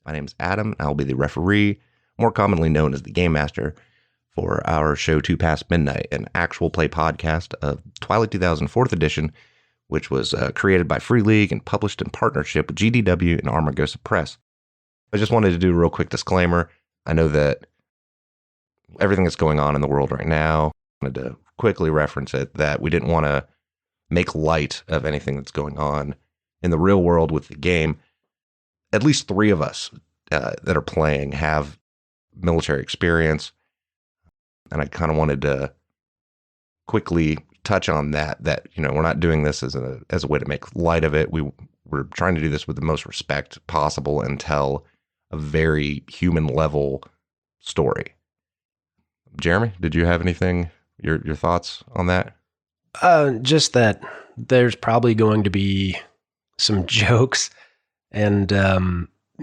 My name is Adam, and I'll be the referee, more commonly known as the Game Master, for our show 2 Past Midnight, an actual play podcast of Twilight 2000 4th Edition, which was created by Free League and published in partnership with GDW and Armagosa Press. I just wanted to do a real quick disclaimer. I know that everything that's going on in the world right now, I wanted to quickly reference it, that we didn't want to make light of anything that's going on in the real world with the game. At least 3 of us that are playing have military experience, and I kind of wanted to quickly touch on that we're not doing this as a way to make light of it. We're trying to do this with the most respect possible and tell a very human level story. Jeremy, did you have anything, your thoughts on that? Just that there's probably going to be some jokes and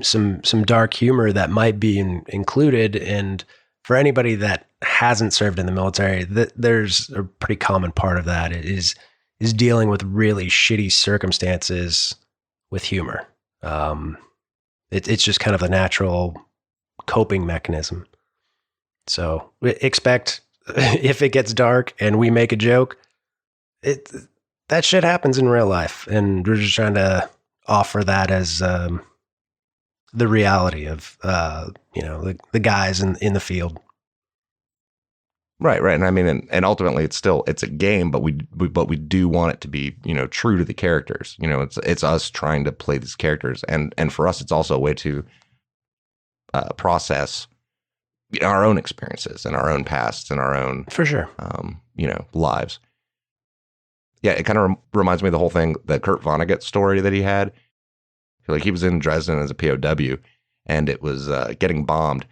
some dark humor that might be included. And for anybody that hasn't served in the military, there's a pretty common part of that is dealing with really shitty circumstances with humor. It's just kind of a natural coping mechanism. So expect if it gets dark and we make a joke, that shit happens in real life, and we're just trying to offer that as the reality of the guys in the field. Right. And I mean, and ultimately, it's a game, but we do want it to be true to the characters. It's us trying to play these characters, and for us, it's also a way to process our own experiences and our own pasts and our own for sure lives. Yeah, it kind of reminds me of the whole thing, the Kurt Vonnegut story that he had. Like, he was in Dresden as a POW, and it was getting bombed.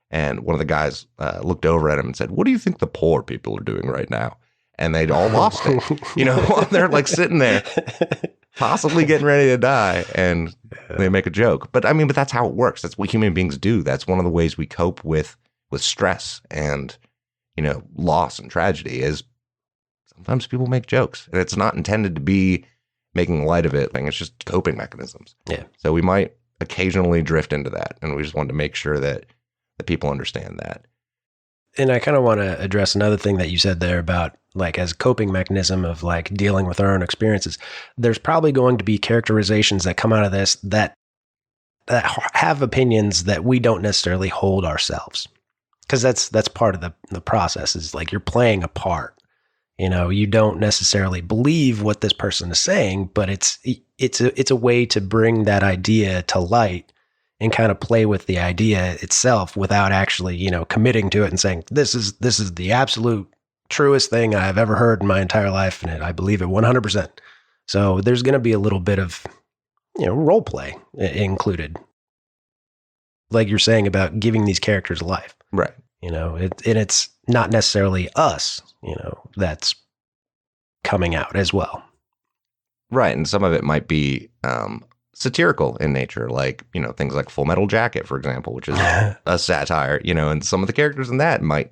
And one of the guys looked over at him and said, "What do you think the poor people are doing right now?" And they'd all lost it. They're like sitting there, possibly getting ready to die, and they make a joke. But I mean, that's how it works. That's what human beings do. That's one of the ways we cope with stress and loss and tragedy, is sometimes people make jokes, and it's not intended to be making light of it. It's just coping mechanisms. Yeah. So we might occasionally drift into that, and we just wanted to make sure that the people understand that. And I kind of want to address another thing that you said there about, like, as a coping mechanism of like dealing with our own experiences. There's probably going to be characterizations that come out of this that have opinions that we don't necessarily hold ourselves, because that's part of the process. Is like, you're playing a part. You don't necessarily believe what this person is saying, but it's a way to bring that idea to light and kind of play with the idea itself without actually, committing to it and saying, this is the absolute truest thing I've ever heard in my entire life, and I believe it 100%. So there's going to be a little bit of, role play included, like you're saying about giving these characters life. Right. It's not necessarily us, that's coming out as well. Right. And some of it might be satirical in nature, like, things like Full Metal Jacket, for example, which is a satire, and some of the characters in that might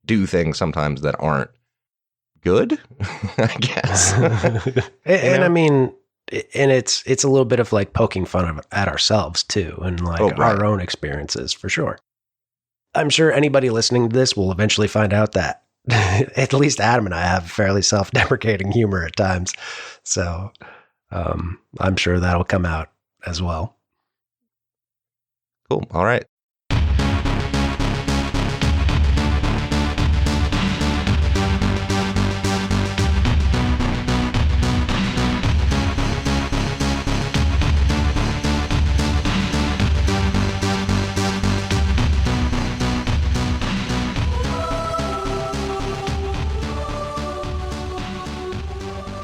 do things sometimes that aren't good, I guess. And I mean, and it's a little bit of like poking fun at ourselves too, and like our own experiences, for sure. I'm sure anybody listening to this will eventually find out that at least Adam and I have fairly self-deprecating humor at times. So I'm sure that'll come out as well. Cool. All right.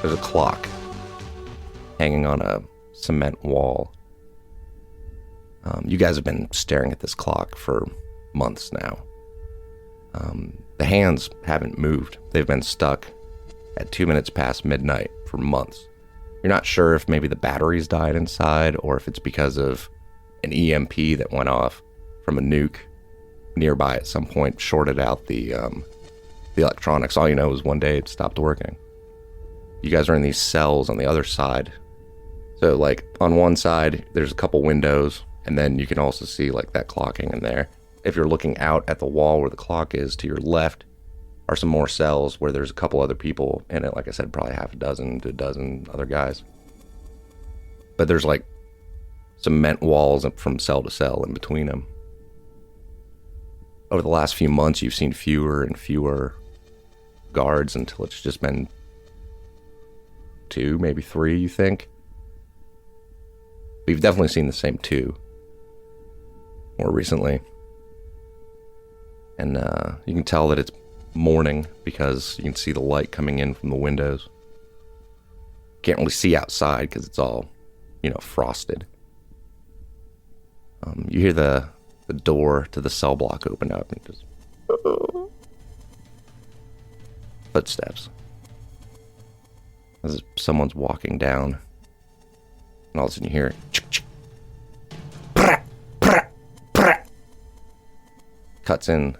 There's a clock hanging on a cement wall. You guys have been staring at this clock for months now. The hands haven't moved. They've been stuck at 2 minutes past midnight for months. You're not sure if maybe the batteries died inside, or if it's because of an EMP that went off from a nuke nearby at some point, shorted out the electronics. All you know is one day it stopped working. You guys are in these cells on the other side. So, like, on one side, there's a couple windows, And then you can also see like that clocking in there. If you're looking out at the wall where the clock is, to your left are some more cells where there's a couple other people in it. Like I said, probably half a dozen to a dozen other guys. But there's like cement walls from cell to cell in between them. Over the last few months, you've seen fewer and fewer guards until it's just been 2, maybe 3, you think? We've definitely seen the same 2 more recently. And you can tell that it's morning because you can see the light coming in from the windows. Can't really see outside because it's all, frosted. You hear the door to the cell block open up and just footsteps as if someone's walking down, and all of a sudden you hear cuts in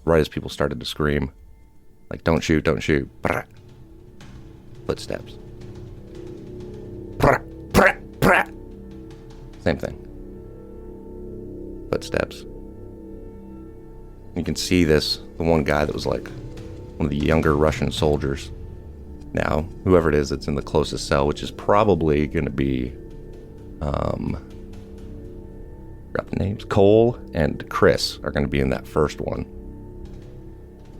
right as people started to scream, like, don't shoot, footsteps, same thing, footsteps. You can see the one guy that was like one of the younger Russian soldiers. Now, whoever it is that's in the closest cell, which is probably going to be, forgot the names, Cole and Chris are going to be in that first one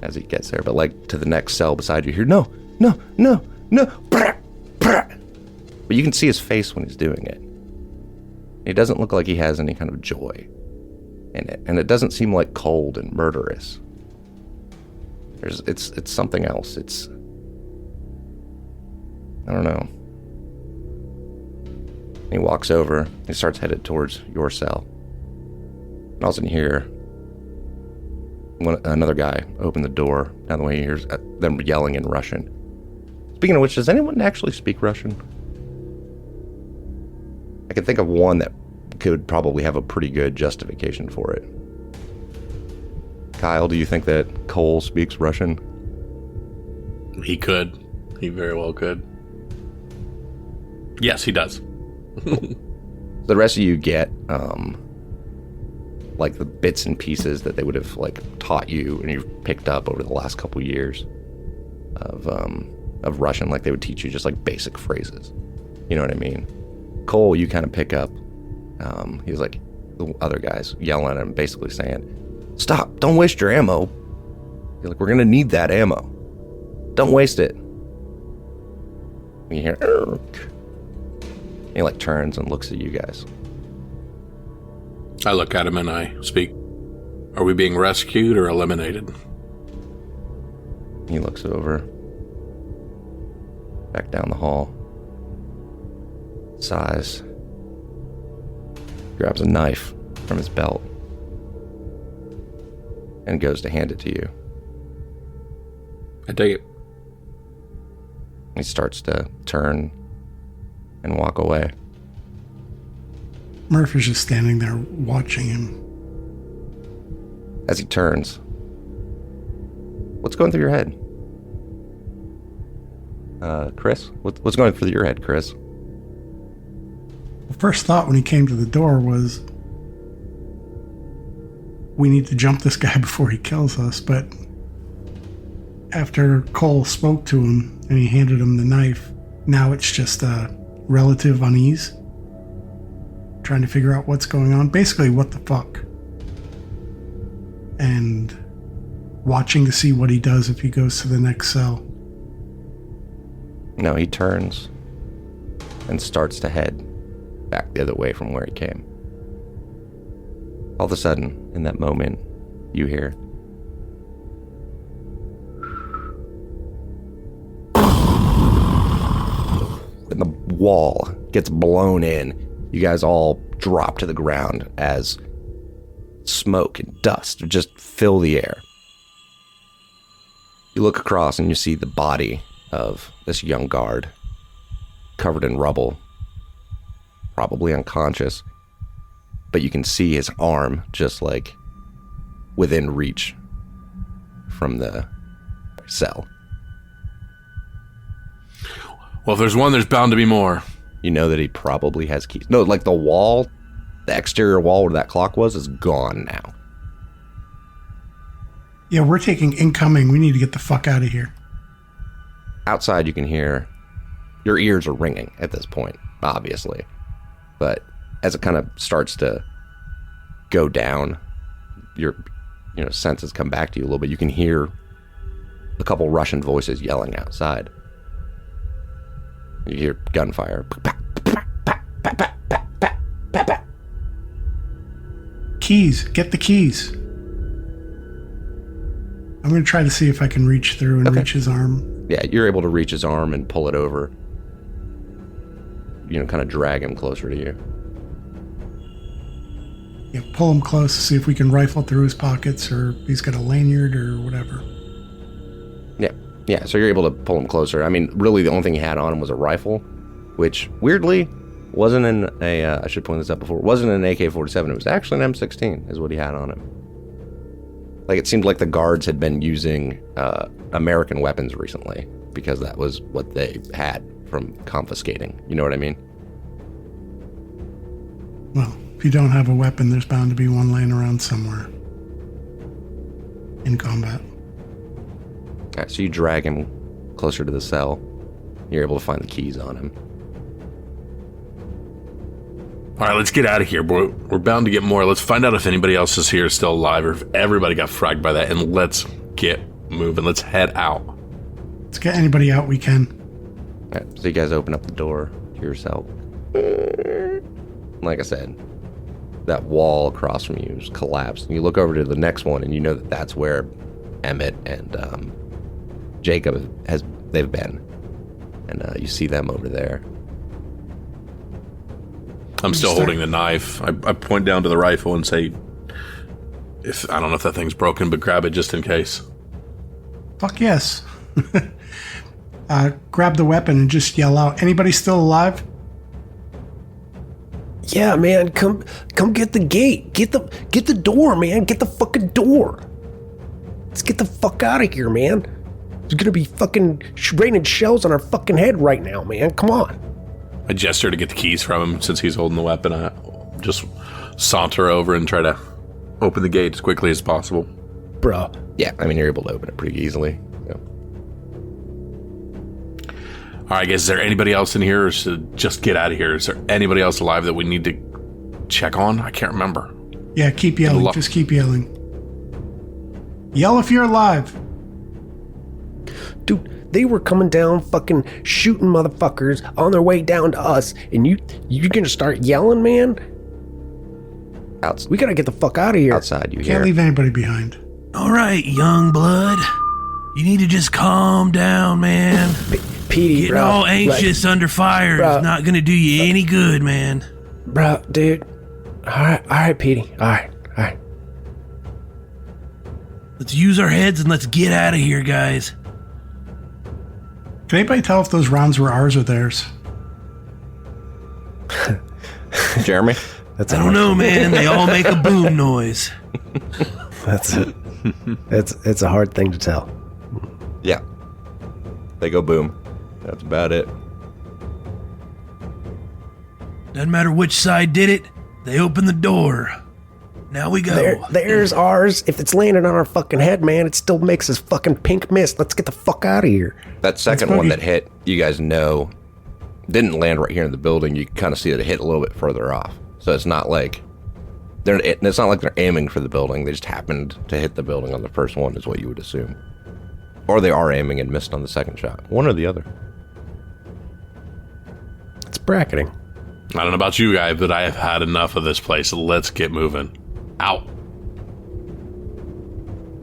as he gets there. But like to the next cell beside you, hear, no, but you can see his face when he's doing it. He doesn't look like he has any kind of joy in it, and it doesn't seem like cold and murderous. It's something else. I don't know. He walks over. He starts headed towards your cell. And all of a sudden you hear another guy open the door. Down the way he hears them yelling in Russian. Speaking of which, does anyone actually speak Russian? I can think of one that could probably have a pretty good justification for it. Kyle, do you think that Cole speaks Russian? He could. He very well could. Yes, he does. The rest of you get like the bits and pieces that they would have like taught you and you've picked up over the last couple years of Russian. Like they would teach you just like basic phrases. You know what I mean? Cole, you kind of pick up. He was like the other guys yelling at him, basically saying, "Stop! Don't waste your ammo." You're like, "We're gonna need that ammo. Don't waste it." And you hear, "Urk." And he like turns and looks at you guys. I look at him and I speak. Are we being rescued or eliminated? He looks over. Back down the hall. Sighs. Grabs a knife from his belt. And goes to hand it to you. I take it. He starts to turn and walk away. Murphy's just standing there watching him. As he turns, what's going through your head? Chris? What's going through your head, Chris? The first thought when he came to the door was, we need to jump this guy before he kills us, but after Cole spoke to him and he handed him the knife, now it's just a relative unease. Trying to figure out what's going on. Basically, what the fuck? And watching to see what he does if he goes to the next cell. No, he turns and starts to head back the other way from where he came. All of a sudden, in that moment, you hear and the wall gets blown in. You guys all drop to the ground as smoke and dust just fill the air. You look across and you see the body of this young guard covered in rubble, probably unconscious, but you can see his arm just like within reach from the cell. Well, if there's one, there's bound to be more. You know that he probably has keys. No, like the wall The exterior wall where that clock was is gone now. Yeah, we're taking incoming. We need to get the fuck out of here. Outside, you can hear your ears are ringing at this point, obviously. But as it kind of starts to go down, your senses come back to you a little bit. You can hear a couple Russian voices yelling outside. You hear gunfire. Keys. Get the keys. I'm going to try to see if I can reach through and reach his arm. Yeah, you're able to reach his arm and pull it over. Kind of drag him closer to you. Yeah, pull him close to see if we can rifle through his pockets or if he's got a lanyard or whatever. Yeah, so you're able to pull him closer. I mean, really the only thing he had on him was a rifle, which weirdly wasn't in I should point this out before, wasn't an AK-47. It was actually an M16 is what he had on him. Like, it seemed like the guards had been using American weapons recently because that was what they had from confiscating. You know what I mean? Well, if you don't have a weapon, there's bound to be one laying around somewhere in combat. All right, so you drag him closer to the cell. You're able to find the keys on him. All right, let's get out of here, boy. We're bound to get more. Let's find out if anybody else is here still alive or if everybody got fragged by that, and let's get moving. Let's head out. Let's get anybody out we can. All right, so you guys open up the door to your cell. Like I said, that wall across from you just collapsed. And you look over to the next one, and you know that that's where Emmett and Jacob they've been. And you see them over there. I'm still holding the knife. I point down to the rifle and say, I don't know if that thing's broken, but grab it just in case. Fuck yes. Grab the weapon and just yell out, anybody still alive? Yeah, man, come get the gate. Get the door, man. Get the fucking door. Let's get the fuck out of here, man. There's gonna be fucking raining shells on our fucking head right now, man. Come on. I gesture to get the keys from him since he's holding the weapon. I just saunter over and try to open the gate as quickly as possible. Bro. Yeah, I mean, you're able to open it pretty easily. Yeah. All right, guys, is there anybody else in here or should just get out of here? Is there anybody else alive that we need to check on? I can't remember. Yeah, keep yelling. Just keep yelling. Yell if you're alive. Dude, they were coming down fucking shooting motherfuckers on their way down to us, and you're gonna start yelling, man? We gotta get the fuck out of here. Outside, you Can't leave anybody behind. All right, young blood. You need to just calm down, man. Petey, Getting bro. all anxious under fire is not gonna do you any good, man. Bro, dude. All right, Petey. All right. Let's use our heads and let's get out of here, guys. Can anybody tell if those rounds were ours or theirs? Jeremy? I don't know, man. They all make a boom noise. That's it. It's a hard thing to tell. Yeah. They go boom. That's about it. Doesn't matter which side did it, they open the door. Now we go. There's ours. If it's landing on our fucking head, man, it still makes us fucking pink mist. Let's get the fuck out of here. That second one that hit, you guys know, didn't land right here in the building. You can kind of see that it hit a little bit further off. So it's not like they're aiming for the building. They just happened to hit the building on the first one, is what you would assume. Or they are aiming and missed on the second shot. One or the other. It's bracketing. I don't know about you guys, but I have had enough of this place. Let's get moving. Out.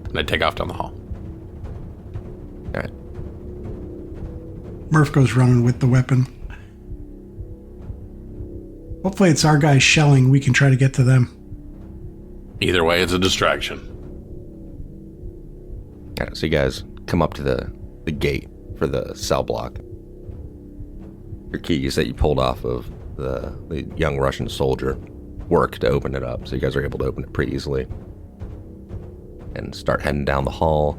And I take off down the hall. All right. Murph goes running with the weapon. Hopefully it's our guys shelling. We can try to get to them. Either way, it's a distraction. All right, so you guys come up to the gate for the cell block. Your keys that you pulled off of the young Russian soldier work to open it up, so you guys are able to open it pretty easily and start heading down the hall.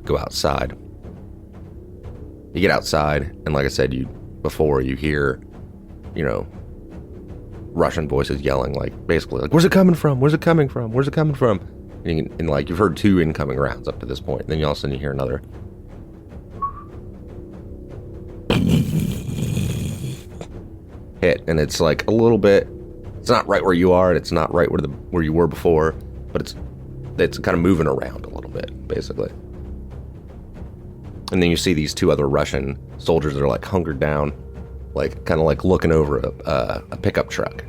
Go outside. You get outside, and like I said, you hear, Russian voices yelling, like, basically, like, where's it coming from? Where's it coming from? Where's it coming from? And like, you've heard 2 incoming rounds up to this point. Then all of a sudden you hear another. Hit, and it's like a little bit, it's not right where you are, and it's not right where you were before, but it's kind of moving around a little bit, basically. And then you see these 2 other Russian soldiers that are like hunkered down, like kind of like looking over a pickup truck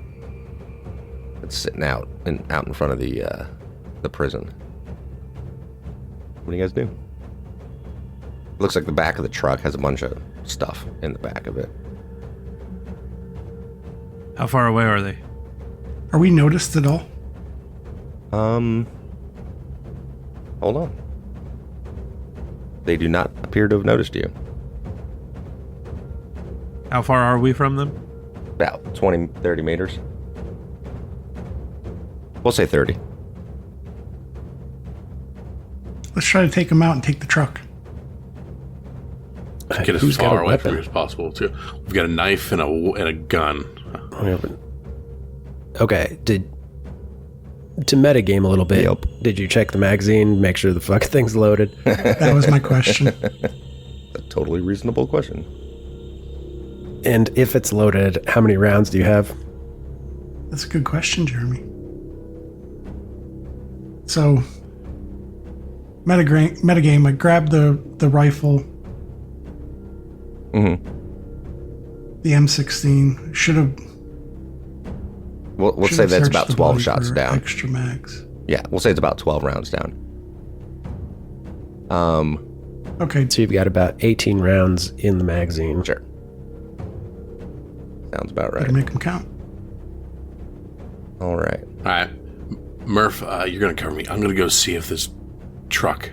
that's sitting out in front of the prison. What do you guys do? It looks like the back of the truck has a bunch of stuff in the back of it. How far away are they? Are we noticed at all? Hold on. They do not appear to have noticed you. How far are we from them? About 20, 30 meters. We'll say 30. Let's try to take them out and take the truck. Get as Who's got far a away from weapon? you as possible, too. We've got a knife and a gun. Okay, to metagame a little bit, Yep. did you check the magazine, make sure the fucking thing's loaded? That was my question. A totally reasonable question. And if it's loaded, how many rounds do you have? That's a good question, Jeremy. So, metagame, I grabbed the rifle, the M16. Should have. We'll say that's about 12 shots down. Extra mags. Yeah, we'll say it's about 12 rounds down. Okay. So you've got about 18 rounds in the magazine. Sure. Sounds about right. Better make them count. All right. All right. Murph, you're going to cover me. I'm going to go see if this truck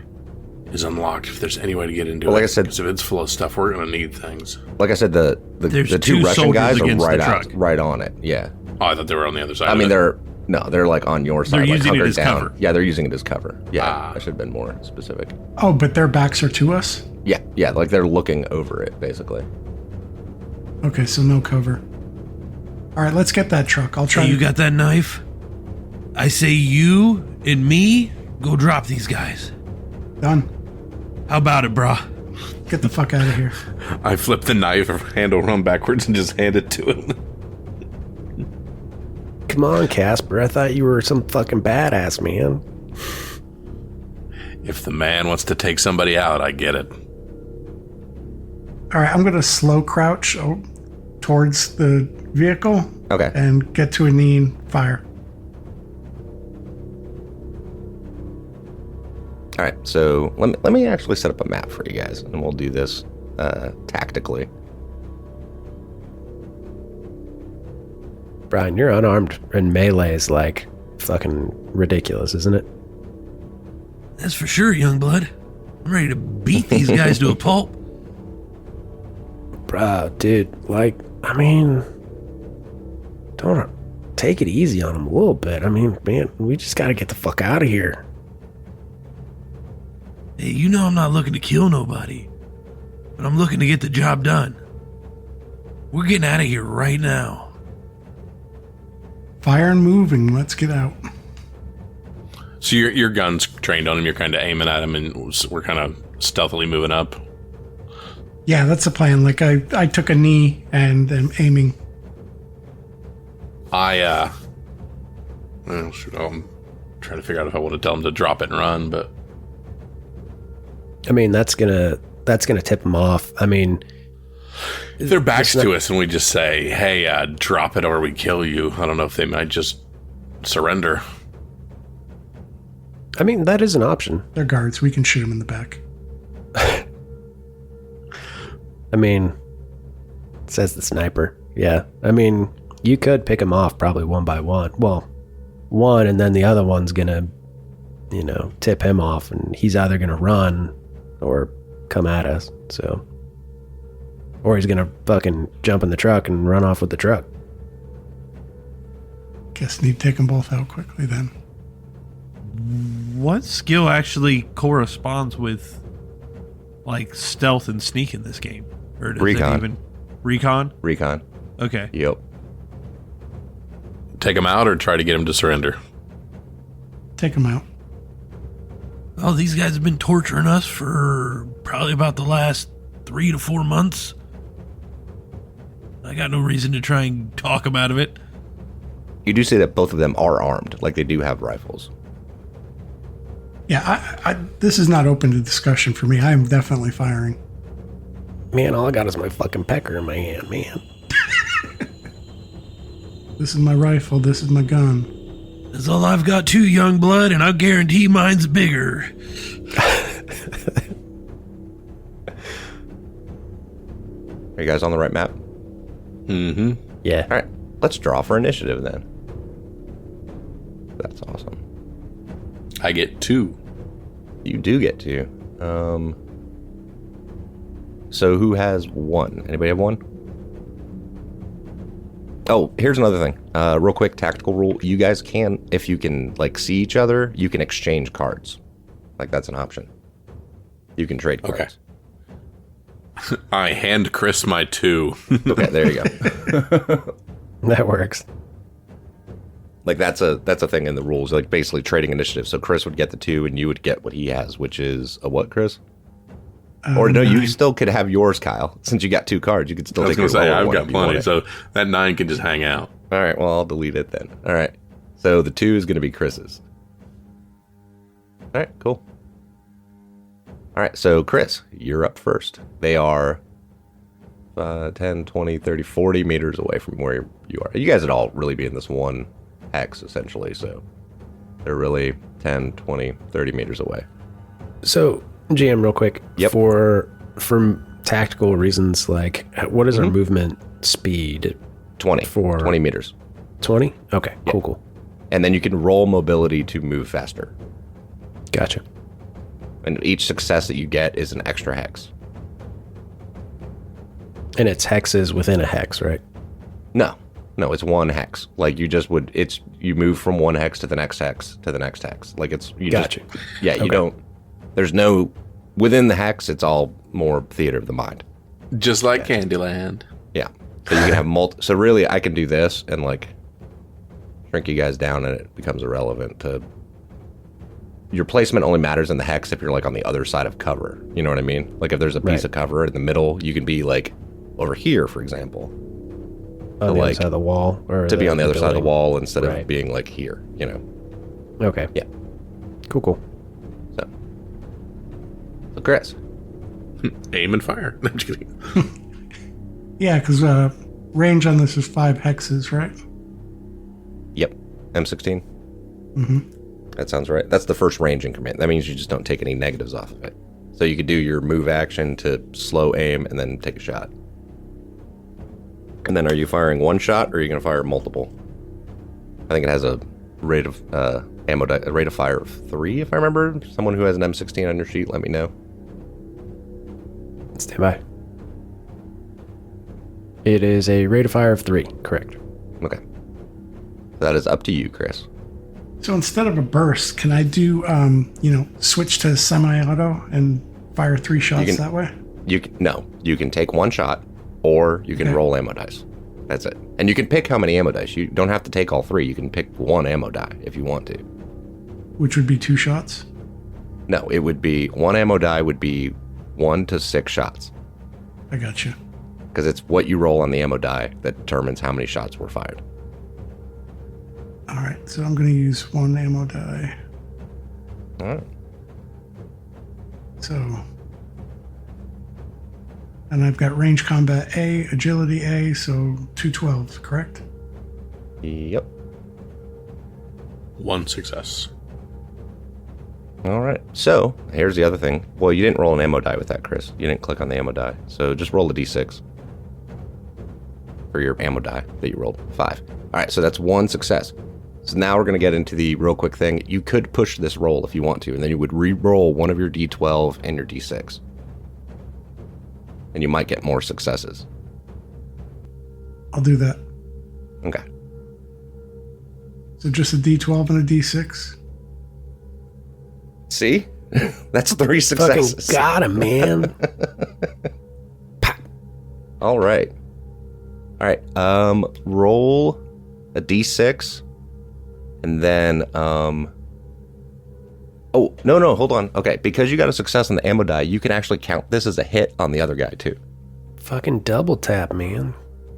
is unlocked, if there's any way to get into Well, it. like I said- because if it's full of stuff, we're going to need things. Like I said, the There's 2 2 Russian soldiers guys are against the right truck. right on it. Yeah. Oh, I thought they were on the other side. I of mean, it. they're like on your side. They're like using it hunkered as down. cover. Yeah, they're using it as cover. Yeah, Ah. I should have been more specific. Oh, but their backs are to us? Yeah, like they're looking over it, basically. Okay, so no cover. All right, let's get that truck. I'll try Hey, you to... got that knife? I say you and me go drop these guys. Done. How about it, brah? Get the fuck out of here. I flip the knife, handle run backwards, and just hand it to him. Come on, Casper. I thought you were some fucking badass, man. If the man wants to take somebody out, I get it. All right, I'm going to slow crouch towards the vehicle Okay. and get to a knee and fire. All right. So let me actually set up a map for you guys, and we'll do this tactically. Brian, you're unarmed and melee is like fucking ridiculous, isn't it? That's for sure, young blood. I'm ready to beat these guys to a pulp. Bruh, dude, like, I mean, don't take it easy on them a little bit. I mean, man, we just gotta get the fuck out of here. Hey, you know I'm not looking to kill nobody, but I'm looking to get the job done. We're getting out of here right now. Fire and moving. Let's get out. So your gun's trained on him. You're kind of aiming at him, and we're kind of stealthily moving up. Yeah, that's the plan. Like, I took a knee and am aiming. Well, shoot, I'm trying to figure out if I want to tell him to drop it and run, but I mean, that's gonna tip them off. I mean, if their backs to us and we just say, hey, drop it or we kill you, I don't know if they might just surrender. I mean, that is an option. They're guards. We can shoot them in the back. I mean, says the sniper. Yeah. I mean, you could pick them off probably one by one. Well, one, and then the other one's gonna, tip him off, and he's either gonna run or come at us. So, or he's gonna fucking jump in the truck and run off with the truck. Guess need to take them both out quickly then. What skill actually corresponds with, like, stealth and sneak in this game? Or does Recon. it even... Recon? Recon. Okay. Yep. take him out or try to get him to surrender? Take them out. Oh, these guys have been torturing us for probably about the last 3 to 4 months. I got no reason to try and talk them out of it. You do say that both of them are armed, like they do have rifles. Yeah, this is not open to discussion for me. I am definitely firing. Man, all I got is my fucking pecker in my hand, man. This is my rifle. This is my gun. That's all I've got too, young blood, and I guarantee mine's bigger. Are you guys on the right map? Mm-hmm. Yeah. All right, let's draw for initiative then. That's awesome. I get 2. You do get 2. So who has 1? Anybody have 1? Oh, here's another thing. Real quick tactical rule. You guys can, if you can like see each other, you can exchange cards. Like that's an option. You can trade cards. Okay. I hand Chris my 2. Okay, there you go. That works. Like that's a thing in the rules. Like basically trading initiative. So Chris would get the 2 and you would get what he has, which is a what, Chris? Or no, 9. you still could have yours, Kyle. Since you got 2 cards, you could still I was take going to your say, roll I've one got if you want plenty, it. so that 9 can just hang out. All right, well, I'll delete it then. All right. So the 2 is going to be Chris's. All right, cool. All right, so Chris, you're up first. They are 10, 20, 30, 40 meters away from where you are. You guys would all really be in this one hex, essentially, so they're really 10, 20, 30 meters away. So, GM, real quick. Yep. For tactical reasons, like, what is our movement speed? 20. For 20 meters. 20? Okay, cool. And then you can roll mobility to move faster. Gotcha. And each success that you get is an extra hex. And it's hexes within a hex, right? No, it's one hex. Like you just would, you move from one hex to the next hex to the next hex. Like it's, you Gotcha. You Okay. don't, there's no, within the hex, it's all more theater of the mind. Just like Candyland. Yeah. So you can have so really I can do this and like shrink you guys down and it becomes irrelevant to, your placement only matters in the hex if you're like on the other side of cover. You know what I mean? Like if there's a piece Right. of cover in the middle, you can be like over here, for example. On the like, other side of the wall? Or to be on the other side of the building? wall instead Right. of being like here, you know? Okay. Yeah. Cool. So Chris. Aim and fire. No, I'm just kidding. Yeah, because range on this is 5 hexes, right? Yep. M16. Mm-hmm. That sounds right. That's the first range increment. That means you just don't take any negatives off of it. So you could do your move action to slow aim and then take a shot. And then are you firing one shot or are you going to fire multiple? I think it has a rate of a rate of fire of 3, if I remember. Someone who has an M16 on your sheet, let me know. Stand by. It is a rate of fire of 3, correct. Okay. That is up to you, Chris. So instead of a burst, can I do, switch to semi-auto and fire 3 shots that way? You can take one shot or you can roll ammo dice. That's it. And you can pick how many ammo dice. You don't have to take all 3. You can pick one ammo die if you want to. Which would be 2 shots? No, it would be one ammo die would be 1 to 6 shots. I got you. Because it's what you roll on the ammo die that determines how many shots were fired. All right, so I'm going to use 1 ammo die. All right. So, and I've got range combat A, agility A, so 2 12s, correct? Yep. 1 success. All right. So here's the other thing. Well, you didn't roll an ammo die with that, Chris. You didn't click on the ammo die. So just roll a d6 for your ammo die that you rolled. 5. All right. So that's 1 success. So now we're going to get into the real quick thing. You could push this roll if you want to, and then you would re-roll one of your d12 and your d6. And you might get more successes. I'll do that. Okay. So just a D12 and a D6? See? That's 3 Fucking successes. got him, man. All right. All right. Roll a D6, and then oh, no, hold on. Okay, because you got a success on the ammo die, you can actually count this as a hit on the other guy too. Fucking double tap, man.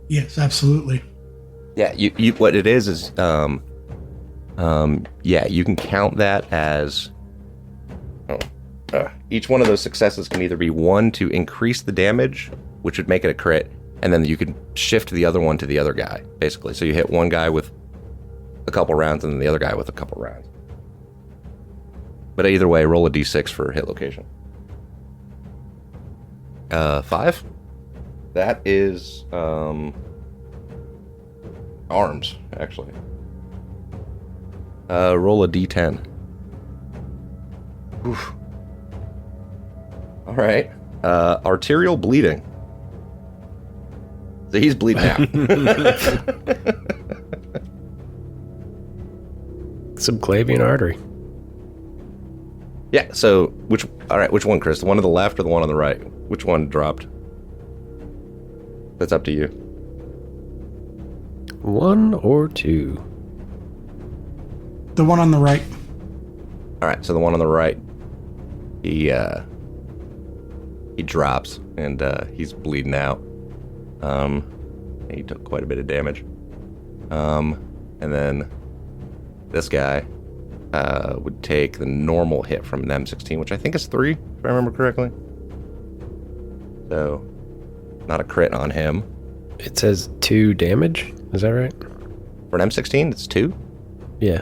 Yes, absolutely. Yeah, you what it is yeah, you can count that as each one of those successes can either be one to increase the damage, which would make it a crit, and then you can shift the other one to the other guy, basically. So you hit one guy with a couple rounds and then the other guy with a couple rounds. But either way, roll a d6 for hit location. 5. That is arms, actually. Roll a d10. Oof. All right. Arterial bleeding. So he's bleeding out. Subclavian artery. Yeah, so which one, Chris? The one to the left or the one on the right? Which one dropped? That's up to you. 1 or 2. The one on the right. All right, so the one on the right, he drops and he's bleeding out. He took quite a bit of damage. And then this guy would take the normal hit from an M16, which I think is 3, if I remember correctly. So, not a crit on him. It says 2 damage. Is that right? For an M16, it's 2? Yeah.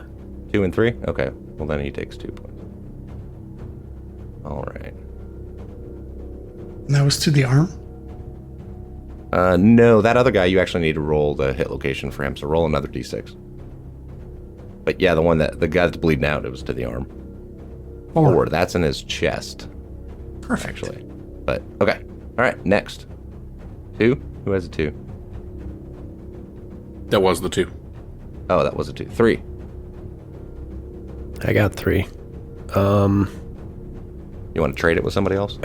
2 and 3? Okay, well then he takes 2 points. All right. And that was to the arm? No, that other guy, you actually need to roll the hit location for him, so roll another d6. But yeah, the guy that's bleeding out, it was to the arm. 4. That's in his chest. Perfect. Actually. But, okay. All right, next. 2? Who has a 2? That was the 2. Oh, that was a 2. 3. I got 3. You want to trade it with somebody else?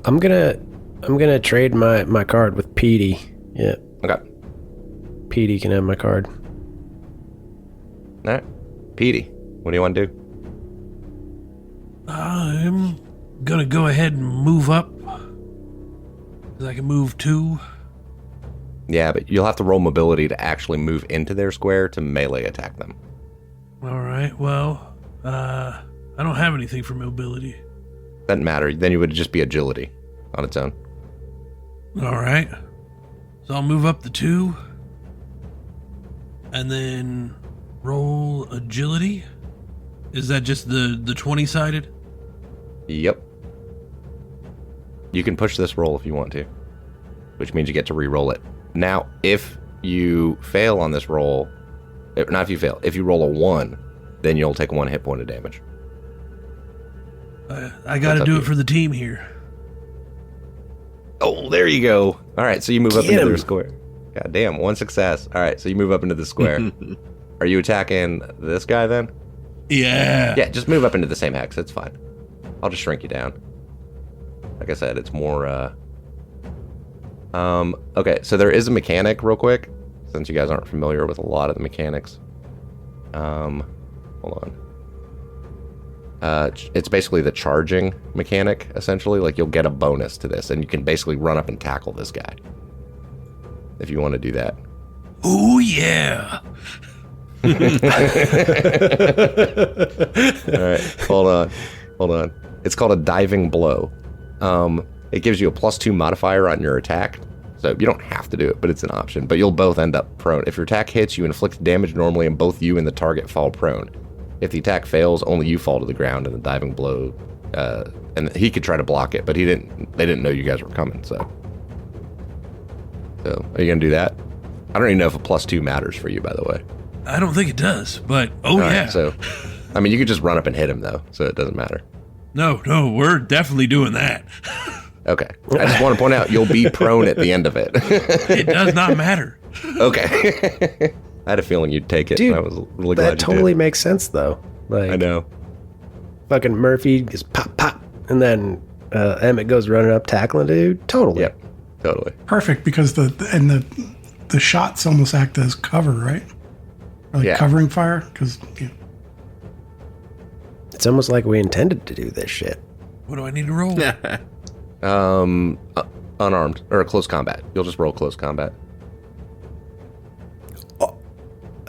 I'm gonna trade my card with Petey. Yeah. Okay. Petey can have my card. All right. Petey, what do you want to do? I'm gonna go ahead and move up. 'Cause I can move 2. Yeah, but you'll have to roll mobility to actually move into their square to melee attack them. All right. Well, I don't have anything for mobility. Doesn't matter. Then you would just be agility on its own. All right. So I'll move up the 2. And then roll agility. Is that just the 20-sided? Yep. You can push this roll if you want to, which means you get to re-roll it. Now, if you fail on this roll, not if you fail, if you roll a 1, then you'll take 1 hit point of damage. I got to do it for the team here. Oh, there you go. All right, so you move up into their square. God damn, 1 success. All right, so you move up into the square. Are you attacking this guy then? Yeah. Yeah, just move up into the same hex. It's fine. I'll just shrink you down. Like I said, it's more, okay, so there is a mechanic real quick, since you guys aren't familiar with a lot of the mechanics. Hold on. It's basically the charging mechanic, essentially. Like, you'll get a bonus to this, and you can basically run up and tackle this guy. If you want to do that. Oh, yeah. Alright, hold on. It's called a diving blow. It gives you a +2 modifier on your attack. So you don't have to do it, but it's an option. But you'll both end up prone. If your attack hits, you inflict damage normally, and both you and the target fall prone. If the attack fails, only you fall to the ground, and the diving blow, and he could try to block it, but they didn't know you guys were coming, so are you gonna do that? I don't even know if a +2 matters for you, by the way. I don't think it does, but All yeah. right, so, I mean, you could just run up and hit him, though, so it doesn't matter. No, we're definitely doing that. Okay. I just want to point out, you'll be prone at the end of it. It does not matter. Okay. I had a feeling you'd take it, Dude, and I was really glad that you totally did. makes sense, though. Like, I know. fucking Murphy just pop, pop, and then Emmett goes running up, tackling dude. Totally. Yep. Totally. Perfect, because the the shots almost act as cover, right? Or like covering fire? Because, It's almost like we intended to do this shit. What do I need to roll? Unarmed or close combat. You'll just roll close combat.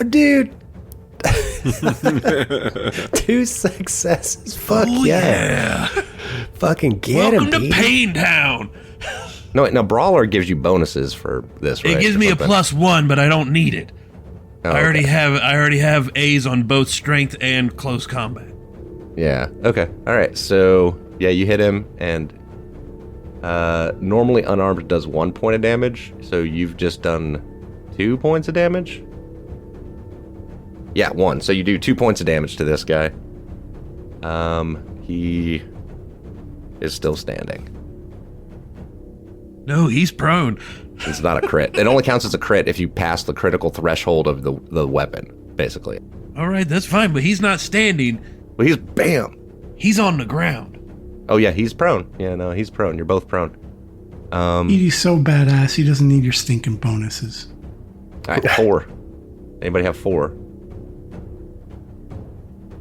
Dude. 2 successes. Fuck yeah. Fucking get him, Welcome to Pain Town. No, wait, now Brawler gives you bonuses for this, right? It gives me a +1, but I don't need it. Oh, I already have A's on both strength and close combat. Yeah. Okay. All right. So yeah, you hit him, and normally unarmed does 1 point of damage. So you've just done 2 points of damage. Yeah, 1. So you do 2 points of damage to this guy. He is still standing. No, he's prone. It's not a crit. It only counts as a crit if you pass the critical threshold of the weapon, basically. All right, that's fine, but he's not standing. Well, he's bam. He's on the ground. Oh yeah, he's prone. Yeah, no, he's prone. You're both prone. Edie's so badass, he doesn't need your stinking bonuses. All right, 4. Anybody have 4?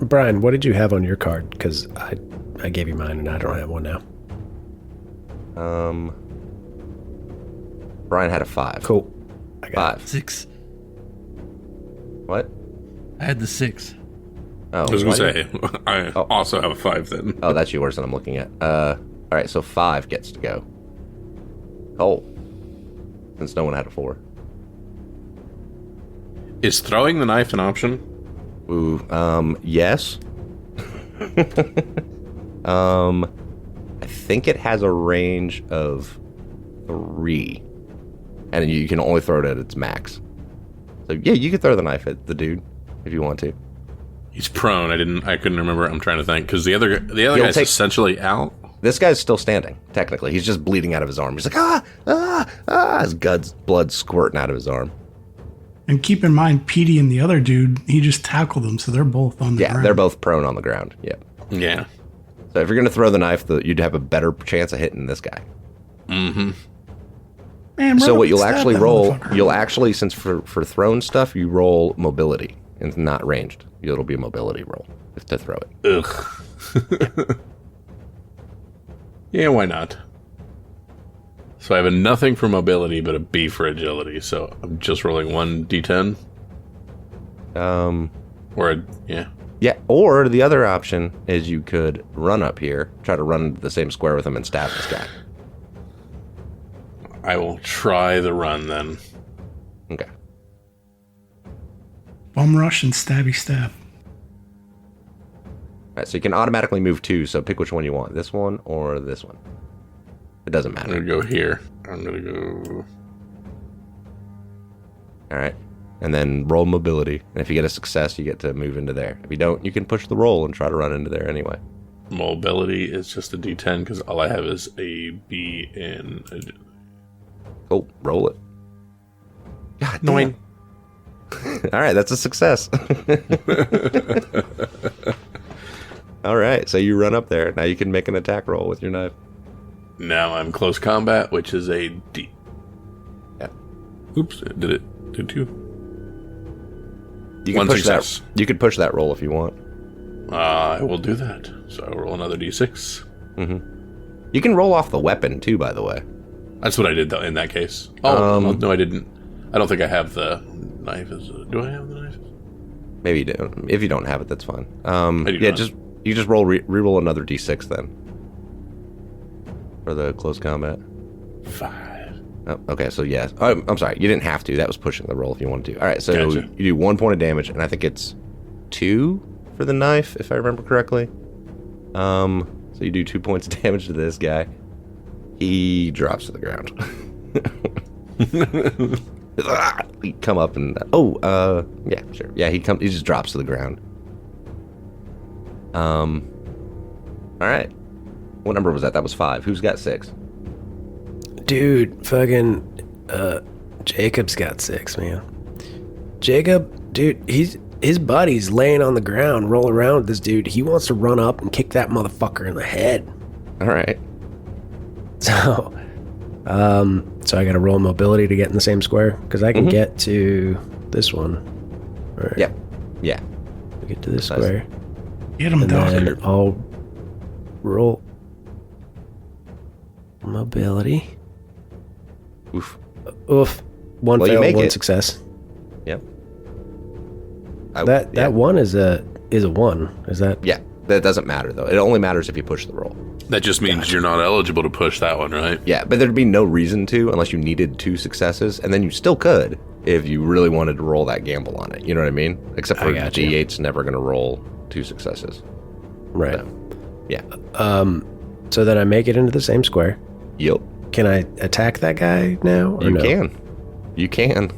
Brian, what did you have on your card? Because I gave you mine and I don't have one now. Brian had a 5. Cool. I got 5. 6. What? I had the 6. Oh, I was why going to did- say, I also have a 5 then. Oh, that's yours that I'm looking at. All right, so 5 gets to go. Cole, since no one had a 4. Is throwing the knife an option? Ooh, yes. I think it has a range of 3, and you can only throw it at its max. So yeah, you could throw the knife at the dude if you want to. He's prone. I couldn't remember. I'm trying to think because the other He'll guy's take- essentially out. This guy's still standing, technically. He's just bleeding out of his arm. He's like, his blood squirting out of his arm. And keep in mind, Petey and the other dude, he just tackled them, so they're both on the ground. Yeah, they're both prone on the ground. Yeah. Yeah. So if you're going to throw the knife, you'd have a better chance of hitting this guy. Mm-hmm. Man, So run what up you'll and stab actually that roll, motherfucker. since for thrown stuff, you roll mobility and it's not ranged. It'll be a mobility roll to throw it. Ugh. Yeah, why not? So I have a nothing for mobility, but a B for agility. So I'm just rolling 1d10. Yeah. Yeah, or the other option is you could run up here, try to run into the same square with him and stab this guy. I will try the run then. Okay. Bum rush and stabby stab. All right, so you can automatically move 2, so pick which one you want. This one or this one. It doesn't I'm matter. going to go here. I'm going to go... All right. And then roll mobility. And if you get a success, you get to move into there. If you don't, you can push the roll and try to run into there anyway. Mobility is just a D10 because all I have is a B and agility. Oh, roll it. God, damn. All right, that's a success. All right, so you run up there. Now you can make an attack roll with your knife. Now I'm close combat, which is a D. Yeah. Oops, did it do 2? You can One push success. that. You could push that roll if you want. I will do that. So I will roll another D6. You can roll off the weapon too, by the way. That's what I did though in that case. Oh no, I didn't. I don't think I have the knife. Do I have the knife? Maybe you do. If you don't have it, that's fine. do Yeah, not. you just re-roll another d6 then for the close combat. 5. Oh, okay, so yeah. Oh, I'm sorry, you didn't have to. That was pushing the roll if you wanted to. All right, so Gotcha. you do 1 point of damage, and I think it's 2 for the knife, if I remember correctly. So you do 2 points of damage to this guy. He drops to the ground. He come up and yeah, sure. Yeah, he just drops to the ground. All right. What number was that? That was 5. Who's got 6? Dude, fucking Jacob's got 6, man. Jacob, dude, his buddy's laying on the ground, rolling around with this dude. He wants to run up and kick that motherfucker in the head. All right. So So I got to roll mobility to get in the same square because I can get to this one. Right. Yep. Yeah. We get to this square. Get him, And dog. then I'll roll mobility. Oof. Oof. One Well, you fail, make one it. success. Yep. That one is a 1. Is that? Yeah. That doesn't matter though. It only matters if you push the roll. That just means you're not eligible to push that one, right? Yeah, but there'd be no reason to unless you needed 2 successes, and then you still could if you really wanted to roll that gamble on it. You know what I mean? Except for got you. D8's never going to roll 2 successes. Right. Yeah. So then I make it into the same square. Yep. Can I attack that guy now? Or You no? can. You can.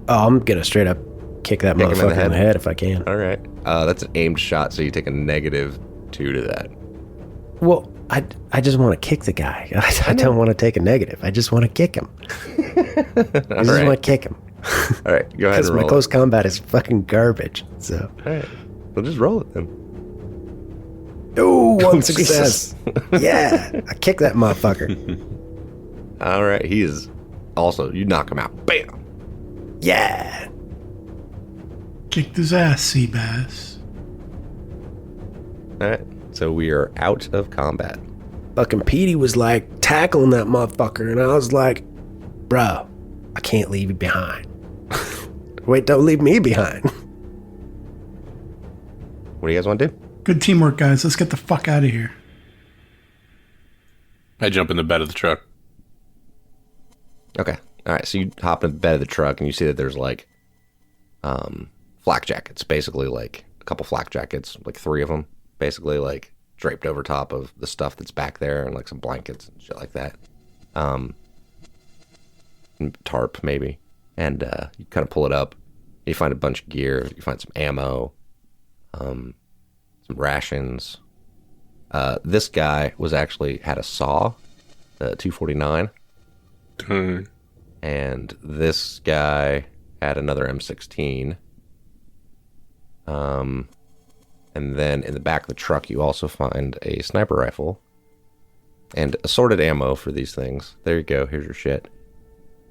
Oh, I'm gonna straight up kick that Kick him in the motherfucker in the head if I can. All right. That's an aimed shot, so you take a -2 to that. Well, I just want to kick the guy. I don't want to take a negative. I just want to kick him. I just want to kick him. All right. Go ahead Because and my roll close combat is fucking garbage. So. it. All right. Well, just roll it then. Oh, one Jesus. success. Yeah. I kick that motherfucker. All right. He is also, you knock him out. Bam. Yeah. Kicked his ass, Seabass. All right. So we are out of combat. Fucking Petey was like tackling that motherfucker. And I was like, bro, I can't leave you behind. Wait, don't leave me behind. What do you guys want to do? Good teamwork, guys. Let's get the fuck out of here. I jump in the bed of the truck. Okay. All right. So you hop in the bed of the truck and you see that there's like flak jackets, basically like a couple flak jackets, like 3 of them, basically like draped over top of the stuff that's back there and like some blankets and shit like that. And tarp maybe. And you kind of pull it up. You find a bunch of gear. You find some ammo, some rations. This guy was actually had a saw, 249. And this guy had another M16. And then in the back of the truck, you also find a sniper rifle and assorted ammo for these things. There you go. Here's your shit.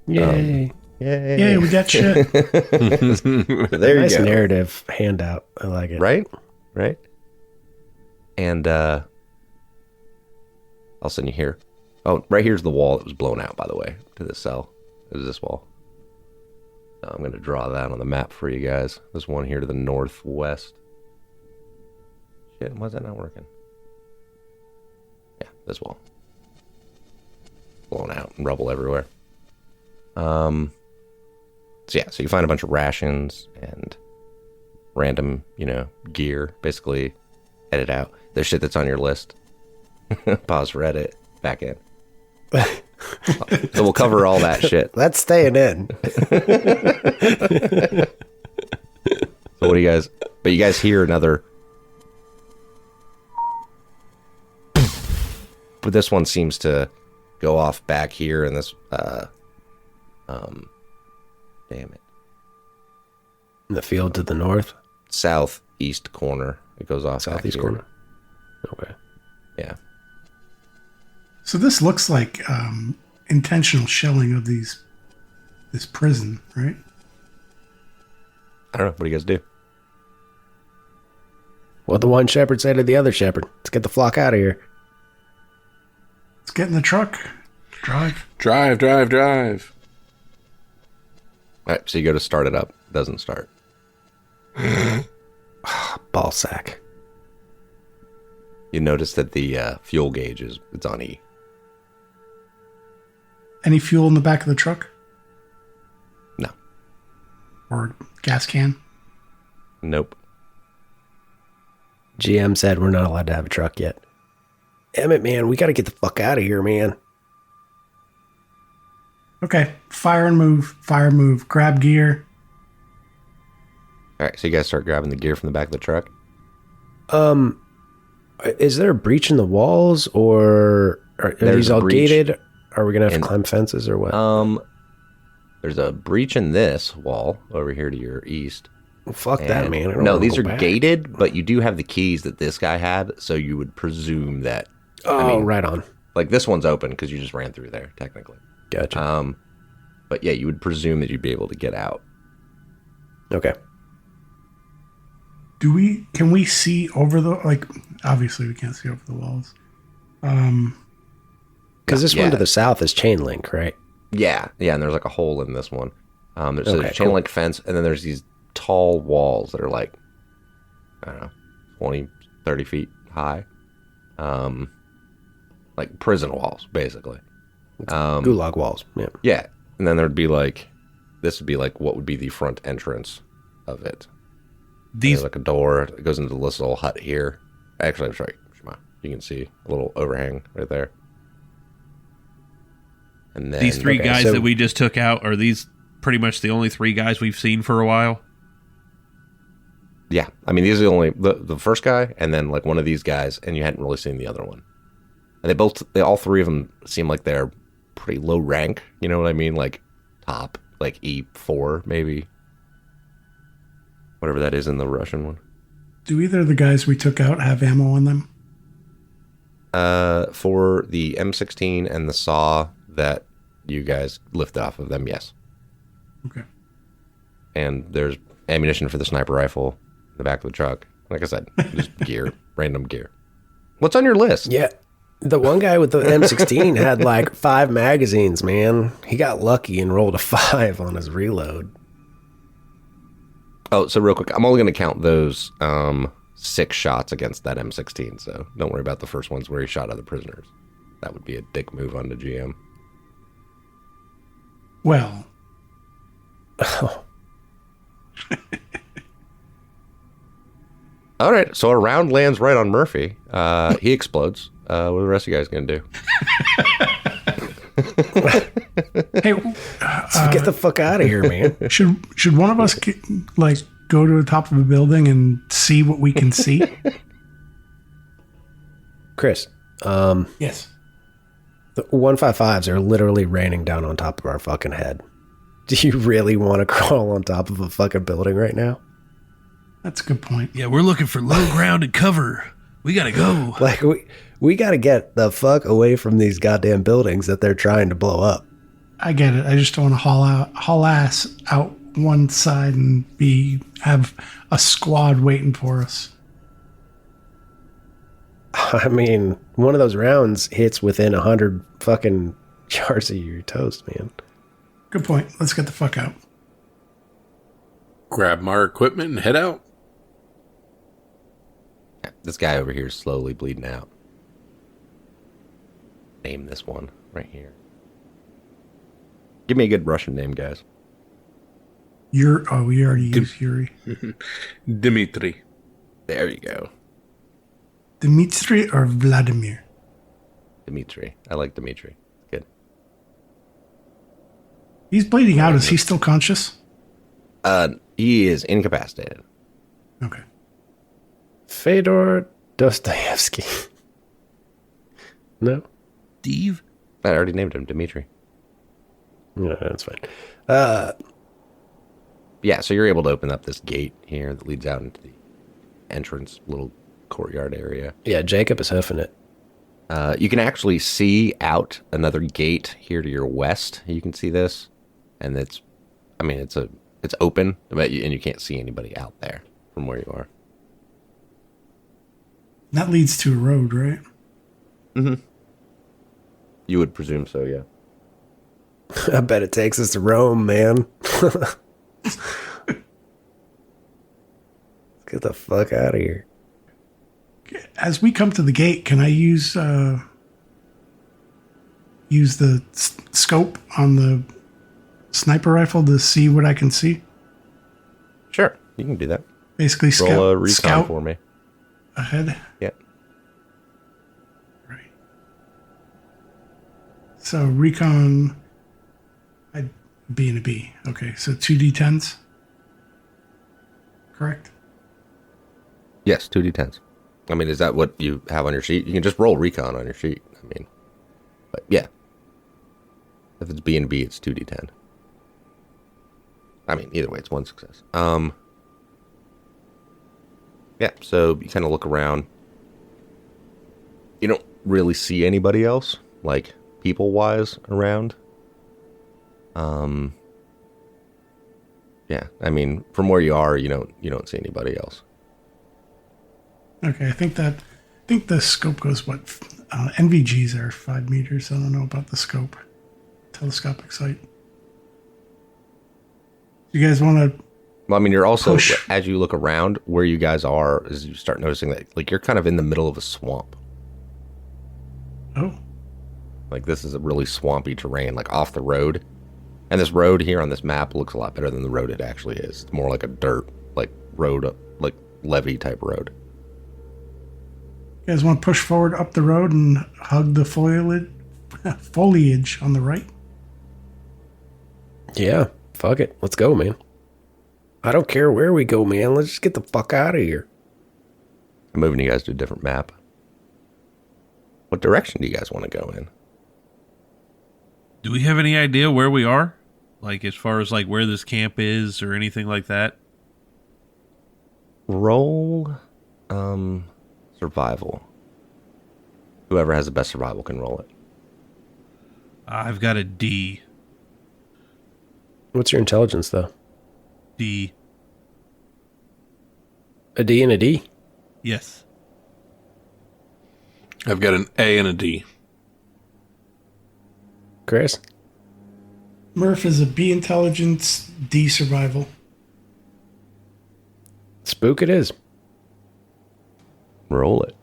Yay. Yay. Yay, we got shit. There you Nice go. narrative handout. I like it. Right? Right? And I'll send you here. Oh, right here's the wall that was blown out, by the way, to this cell. It was this wall. So I'm going to draw that on the map for you guys. This one here to the northwest. Shit, why is that not working? Yeah, this wall. Blown out and rubble everywhere. So yeah, so you find a bunch of rations and random, gear, basically edit out. There's shit that's on your list. Pause for edit, back in. So we'll cover all that shit. That's staying in. So what do you guys, but you guys hear another, but this one seems to go off back here in this, damn it. In the field to the north? Southeast corner. It goes off Southeast back here. corner. Okay. Yeah. So this looks like intentional shelling of this prison, right? I don't know. What do you guys do? What the one shepherd said to the other shepherd. Let's get the flock out of here. Let's get in the truck. Drive. Drive. All right. So you go to start it up. It doesn't start. Ball sack. You notice that the fuel gauge it's on E. Any fuel in the back of the truck? No. Or gas can? Nope. GM said we're not allowed to have a truck yet. Emmett, man, we got to get the fuck out of here, man. Okay. Fire and move. Grab gear. All right. So you guys start grabbing the gear from the back of the truck. Is there a breach in the walls, or are There's these a all breach gated? Are we gonna have to in- climb fences or what? There's a breach in this wall over here to your east. Fuck that, And- man. I don't No, wanna these go are back. gated, but you do have the keys that this guy had, so you would presume that. Oh, right on. Like this one's open because you just ran through there, technically. Gotcha. But yeah, you would presume that you'd be able to get out. Okay. Can we see over the, like, obviously we can't see over the walls. Because this Yeah. one to the south is chain link, right? Yeah, and there's like a hole in this one. There's Okay, a chain cool. link fence, and then there's these tall walls that are like, I don't know, 20, 30 feet high. Like prison walls, basically. Gulag walls. Yeah. Yeah, and then there'd be like, this would be like what would be the front entrance of it. These There's like a door that goes into this little hut here. Actually, I'm sorry, Shema. You can see a little overhang right there. And then these three okay, guys so- that we just took out, are these pretty much the only three guys we've seen for a while? yeah, I mean, these are the only the first guy, and then like one of these guys, and you hadn't really seen the other one. And all three of them seem like they're pretty low rank. You know what I mean? Like top, like E4 maybe, whatever that is in the Russian one. Do either of the guys we took out have ammo on them? For the M16 and the saw that you guys lifted off of them, yes. Okay. And there's ammunition for the sniper rifle in the back of the truck. Like I said, just gear, random gear. What's on your list? Yeah. The one guy with the M16 had like 5 magazines, man. He got lucky and rolled a 5 on his reload. Oh, so real quick, I'm only going to count those 6 shots against that M16, so don't worry about the first ones where he shot other prisoners. That would be a dick move on the GM. Well, All right, so a round lands right on Murphy. He explodes. What are the rest of you guys going to do? hey, Get the fuck out of here, man. should one of us go to the top of a building and see what we can see? Chris, Yes. the 155s are literally raining down on top of our fucking head. Do you really want to crawl on top of a fucking building right now? That's a good point. Yeah, we're looking for low ground and cover. We gotta go. Like, we got to get the fuck away from these goddamn buildings that they're trying to blow up. I get it. I just don't want to haul ass out one side and have a squad waiting for us. I mean, one of those rounds hits within 100 fucking yards of your toast, man. Good point. Let's get the fuck out. Grab my equipment and head out. This guy over here is slowly bleeding out. Name this one right here. Give me a good Russian name, guys. We already used Yuri. Dmitri. There you go. Dmitri or Vladimir? Dmitri. I like Dmitri. Good. He's bleeding out. Is he still conscious? He is incapacitated. Okay. Fedor Dostoevsky. No? Steve? I already named him Dmitri. No, that's fine. Yeah, so you're able to open up this gate here that leads out into the entrance little courtyard area. Yeah, Jacob is hoofing it. You can actually see out another gate here to your west. You can see this, and it's open, and you can't see anybody out there from where you are. That leads to a road, right? You would presume so, yeah. I bet it takes us to Rome, man. Get the fuck out of here. As we come to the gate, can I use the scope on the sniper rifle to see what I can see? Sure, you can do that. Basically, Roll a recon scout for me. ahead. Yeah. Right. So recon, I'd B and a B. Okay, so 2d10s. Correct. Yes, 2d10s. I mean, is that what you have on your sheet? You can just roll recon on your sheet. I mean, but yeah. If it's B and B, it's 2d10. I mean, either way, it's one success. Yeah, so you kind of look around. You don't really see anybody else, like people-wise, around. Yeah, I mean, from where you are, you don't see anybody else. Okay, I think the scope goes what? NVGs are 5 meters. I don't know about the scope. Telescopic sight. You guys want to? Well, I mean, you're also, push. as you look around, where you guys are, is you start noticing that, like, you're kind of in the middle of a swamp. Oh, Like, this is a really swampy terrain, like, off the road. And this road here on this map looks a lot better than the road it actually is. It's more like a dirt, like, road, like, levee-type road. you guys want to push forward up the road and hug the foliage on the right? Yeah, fuck it. Let's go, man. I don't care where we go, man. Let's just get the fuck out of here. I'm moving you guys to a different map. What direction do you guys want to go in? Do we have any idea where we are? Like, as far as, like, where this camp is or anything like that? Roll, survival. Whoever has the best survival can roll it. I've got a D. What's your intelligence, though? D. A D and a D? Yes. I've got an A and a D. Chris? Murph is a B intelligence, D survival. Spook it is. Roll it.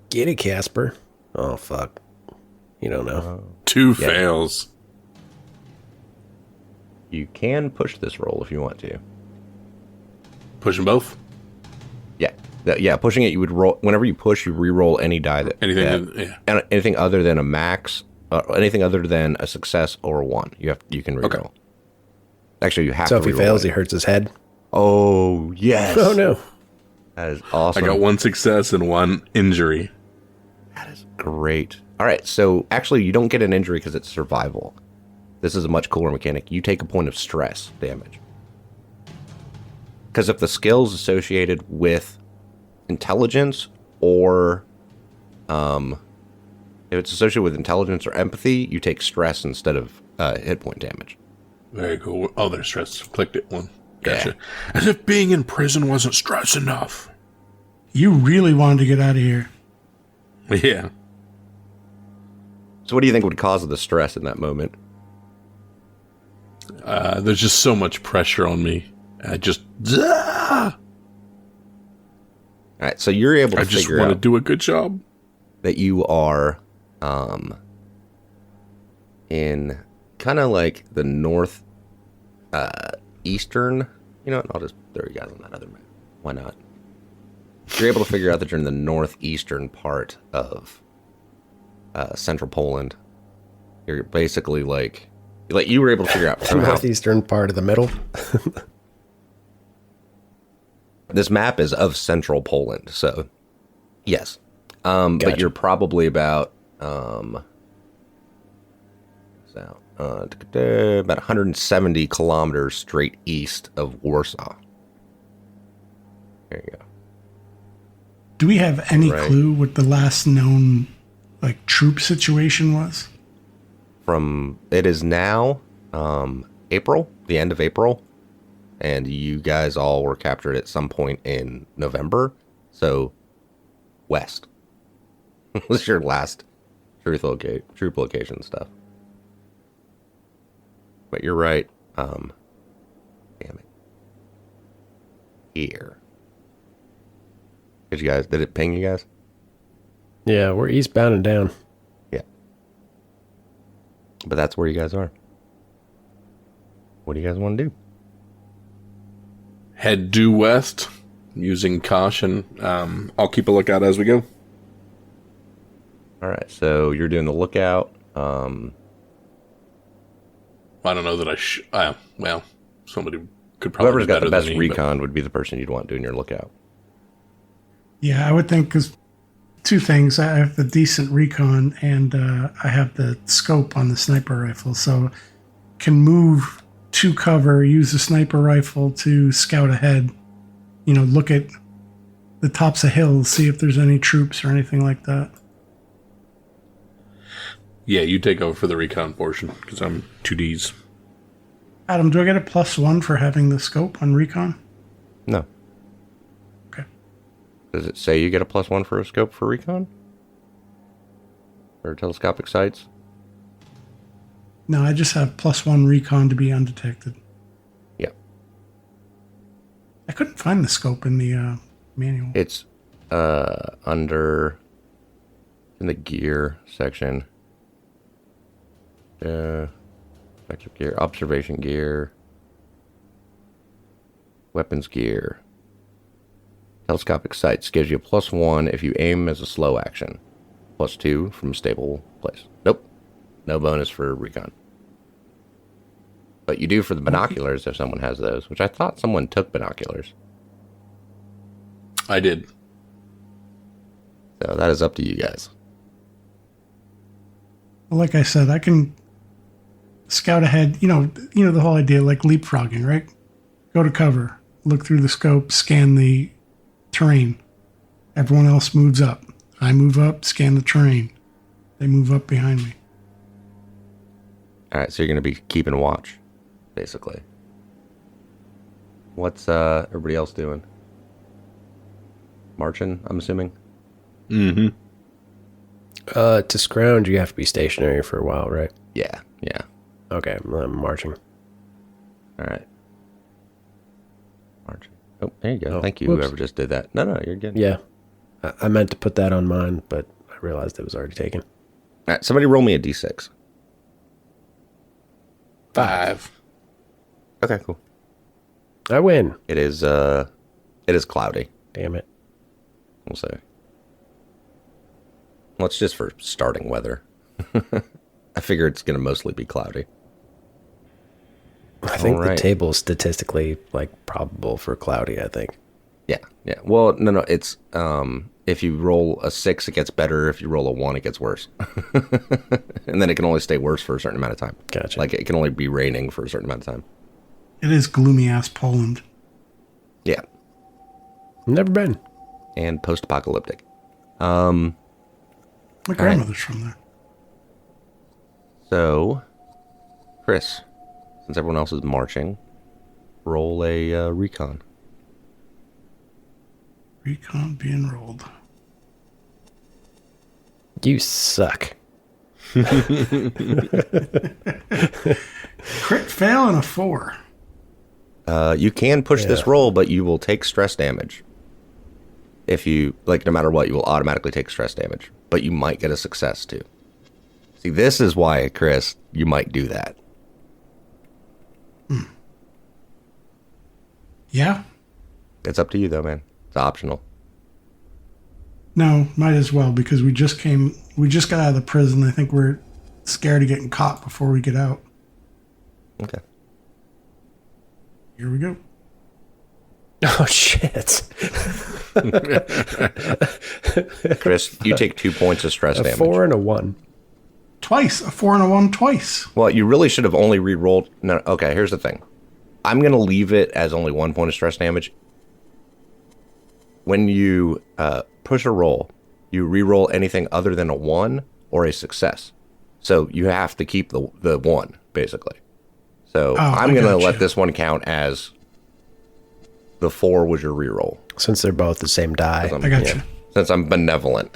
Get it, Casper. Oh, fuck. You don't know. 2 fails. You can push this roll if you want to. Push them both. Yeah, pushing it, you would roll. Whenever you push, you re-roll any die anything other than a max, anything other than a success or a 1. You can re-roll. Okay. Actually, you have So to. if he re-roll fails, it. he hurts his head. Oh yes. Oh, no. That is awesome. I got 1 success and 1 injury. That is great. All right, so actually, you don't get an injury because it's survival. This is a much cooler mechanic. You take a point of stress damage. Because if the skill's associated with intelligence or if it's associated with intelligence or empathy, you take stress instead of hit point damage. Very cool. Oh, there's stress. Clicked it. 1. Gotcha. As if being in prison wasn't stress enough. You really wanted to get out of here. Yeah. So what do you think would cause the stress in that moment? There's just so much pressure on me. I just... Ah! All right, so you're able to I just figure want to out do a good job. that you are in kind of like the north eastern. You know what? I'll just throw you guys on that other map. Why not? You're able to figure out that you're in the northeastern part of central Poland. You're basically like you were able to figure out The somehow. northeastern part of the middle. This map is of central Poland, so yes. But Gotcha. you're probably about about 170 kilometers straight east of Warsaw. There you go. Do we have any Right. clue what the last known troop situation was? It is now April, the end of April, and you guys all were captured at some point in November. So west was your last troop location stuff. But you're right. Damn it. Here. Did it ping you guys? Yeah, we're eastbound and down. Yeah. But that's where you guys are. What do you guys want to do? Head due west, using caution. I'll keep a lookout as we go. All right, so you're doing the lookout. I don't know that well, somebody could probably Whoever's do got the better best than me, but- recon would be the person you'd want doing your lookout. Yeah, I would think because 2 things. I have the decent recon and I have the scope on the sniper rifle. So can move to cover, use the sniper rifle to scout ahead, look at the tops of hills, see if there's any troops or anything like that. Yeah, you take over for the recon portion because I'm 2Ds. Adam, do I get a +1 for having the scope on recon? No. Okay. Does it say you get a +1 for a scope for recon? Or telescopic sights? No, I just have +1 recon to be undetected. Yeah. I couldn't find the scope in the manual. It's under in the gear section. Effective gear, observation gear, weapons gear. Telescopic sights gives you a +1 if you aim as a slow action. +2 from a stable place. Nope. No bonus for recon. But you do for the binoculars if someone has those, which I thought someone took binoculars. I did. So that is up to you guys. Well, like I said, I can scout ahead. You know the whole idea, like leapfrogging, right? Go to cover, look through the scope, scan the terrain. Everyone else moves up. I move up, scan the terrain. They move up behind me. All right, so you're going to be keeping watch, basically. What's everybody else doing? Marching, I'm assuming? Mm-hmm. To scrounge, you have to be stationary for a while, right? Yeah. Okay, I'm marching. All right. Marching. Oh, there you go. Oh, Thank you, whoops. whoever just did that. No, you're good. Yeah. I meant to put that on mine, but I realized it was already taken. All right, somebody roll me a d6. 5. Okay, cool. I win. It is cloudy, Damn it. we'll say. Well, it's just for starting weather. I figure it's going to mostly be cloudy. I think All the right. table's statistically probable for cloudy, I think. Yeah. Well, no, it's if you roll a 6, it gets better. If you roll a 1, it gets worse. And then it can only stay worse for a certain amount of time. Gotcha. Like it can only be raining for a certain amount of time. It is gloomy ass Poland. Yeah. Never been. And post-apocalyptic. My grandmother's from there. So, Chris, since everyone else is marching, roll a recon. Recon being rolled. You suck. Crit fail and a 4. You can push this roll, but you will take stress damage. If you, no matter what, you will automatically take stress damage. But you might get a success, too. See, this is why, Chris, you might do that. Yeah? It's up to you, though, man. It's optional. No, might as well, because we just got out of the prison. I think we're scared of getting caught before we get out. Okay. Here we go. Oh, shit. Chris, you take 2 points of stress A damage. 4 and a 1. Twice. A 4 and a 1 twice. Well, you really should have only re-rolled. No, okay, here's the thing. I'm going to leave it as only 1 point of stress damage. When you push a roll, you re-roll anything other than a 1 or a success. So you have to keep the 1, basically. So I'm going to let this one count as the 4 was your re-roll. Since they're both the same die. I got you. Since I'm benevolent.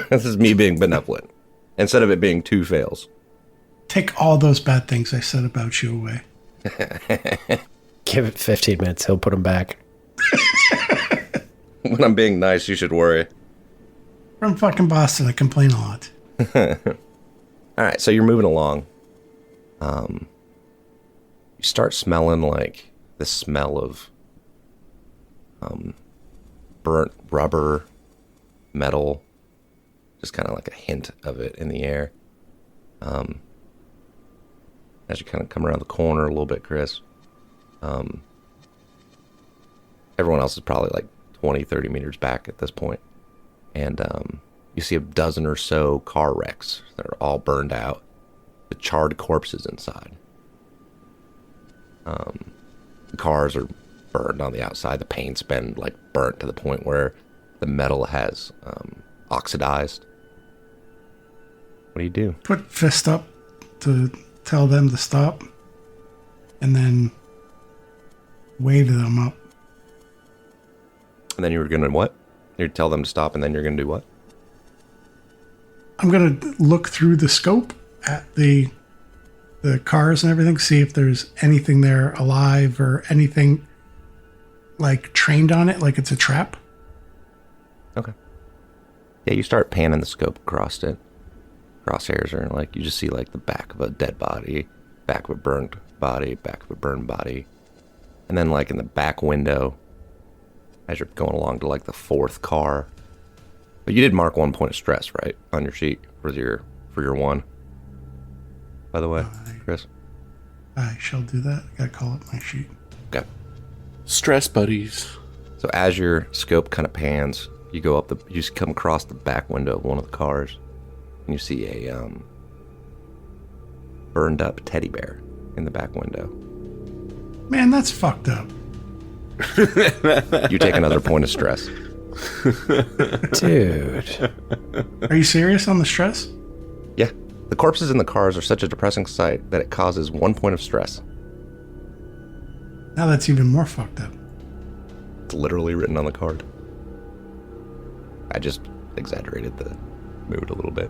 This is me being benevolent. Instead of it being 2 fails. Take all those bad things I said about you away. Give it 15 minutes. He'll put them back. When I'm being nice, you should worry. From fucking Boston, I complain a lot. All right, so you're moving along. You start smelling like the smell of burnt rubber, metal, just kind of like a hint of it in the air. As you kind of come around the corner a little bit, Chris, everyone else is probably like 20, 30 meters back at this point. And you see a dozen or so car wrecks that are all burned out, with charred corpses inside. The cars are burned on the outside. The paint's been like burnt to the point where The metal has oxidized. What do you do? Put fist up to tell them to stop, and then wave them up. And then you were going to what? You'd tell them to stop, and then you're going to do what? I'm going to look through the scope at the cars and everything, see if there's anything there alive or anything like trained on it, like it's a trap. Okay. Yeah, you start panning the scope across it. Crosshairs are like, you just see like the back of a dead body, back of a burned body, back of a burned body. And then like in the back window, as you're going along to like the fourth car. But you did mark 1 point of stress, right? On your sheet for your one. By the way, Chris. I shall do that. I gotta call up my sheet. Okay. Stress buddies. So as your scope kind of pans, you just come across the back window of one of the cars, and you see a burned up teddy bear in the back window. Man, that's fucked up. You take another point of stress. Dude. Are you serious on the stress? Yeah. The corpses in the cars are such a depressing sight that it causes 1 point of stress. Now that's even more fucked up. It's literally written on the card. I just exaggerated the mood a little bit.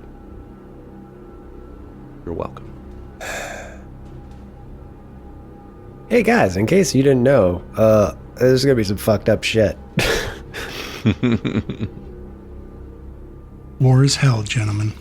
You're welcome. Hey guys, in case you didn't know, there's gonna be some fucked up shit. War is hell, gentlemen.